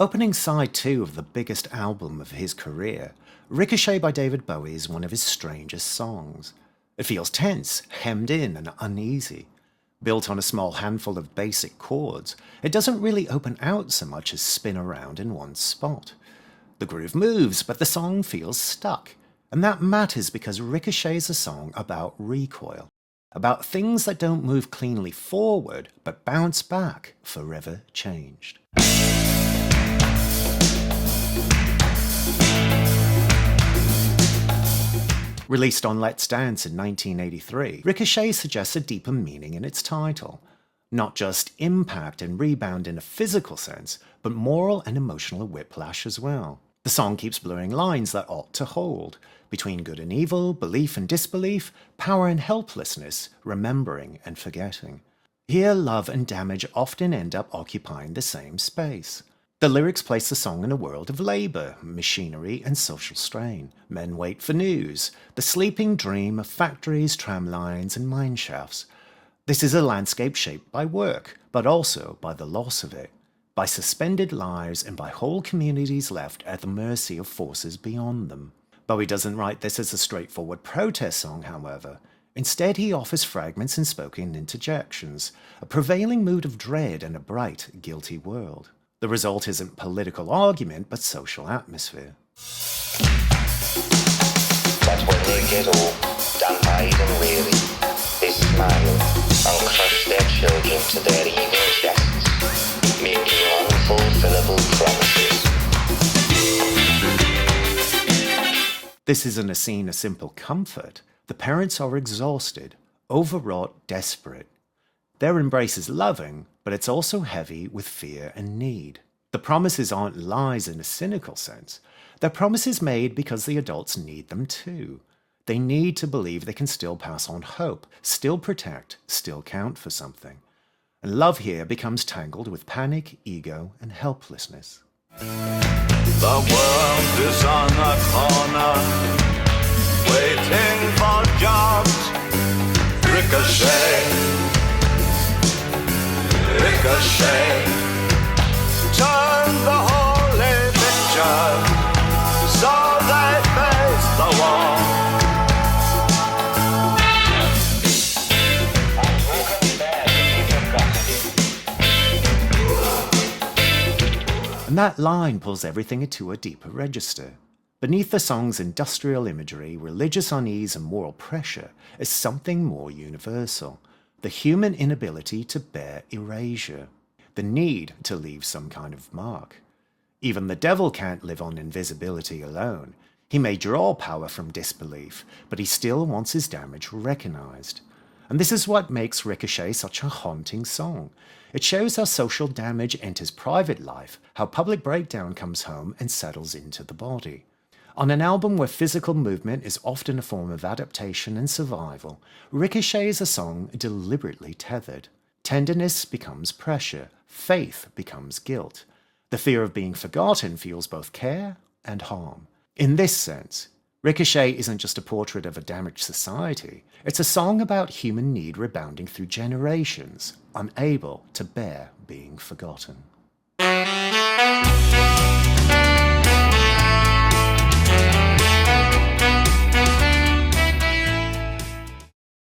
Opening side 2 of the biggest album of his career, Ricochet by David Bowie is one of his strangest songs. It feels tense, hemmed in, and uneasy. Built on a small handful of basic chords, it doesn't really open out so much as spin around in one spot. The groove moves, but the song feels stuck. And that matters because Ricochet is a song about recoil, about things that don't move cleanly forward, but bounce back, forever changed. Released on Let's Dance in 1983, Ricochet suggests a deeper meaning in its title. Not just impact and rebound in a physical sense, but moral and emotional whiplash as well. The song keeps blurring lines that ought to hold, between good and evil, belief and disbelief, power and helplessness, remembering and forgetting. Here, love and damage often end up occupying the same space. The lyrics place the song in a world of labour, machinery and social strain. Men wait for news, the sleeping dream of factories, tram lines and mine shafts. This is a landscape shaped by work, but also by the loss of it, by suspended lives and by whole communities left at the mercy of forces beyond them. Bowie doesn't write this as a straightforward protest song, however. Instead, he offers fragments and spoken interjections, a prevailing mood of dread and a bright, guilty world. The result isn't political argument, but social atmosphere. But when they get old, damp-eyed and weary, they smile and crush their children to their evil chests, making unfulfillable promises. This isn't a scene of simple comfort. The parents are exhausted, overwrought, desperate. Their embrace is loving, but it's also heavy with fear and need. The promises aren't lies in a cynical sense. They're promises made because the adults need them too. They need to believe they can still pass on hope, still protect, still count for something. And love here becomes tangled with panic, ego, and helplessness. The world is on the corner, waiting for jobs. Ricochet, ricochet, turn the holy picture, so they face the wall. And that line pulls everything into a deeper register. Beneath the song's industrial imagery, religious unease and moral pressure is something more universal. The human inability to bear erasure. The need to leave some kind of mark. Even the devil can't live on invisibility alone. He may draw power from disbelief, but he still wants his damage recognized. And this is what makes Ricochet such a haunting song. It shows how social damage enters private life, how public breakdown comes home and settles into the body. On an album where physical movement is often a form of adaptation and survival, Ricochet is a song deliberately tethered. Tenderness becomes pressure, faith becomes guilt. The fear of being forgotten fuels both care and harm. In this sense, Ricochet isn't just a portrait of a damaged society, it's a song about human need rebounding through generations, unable to bear being forgotten.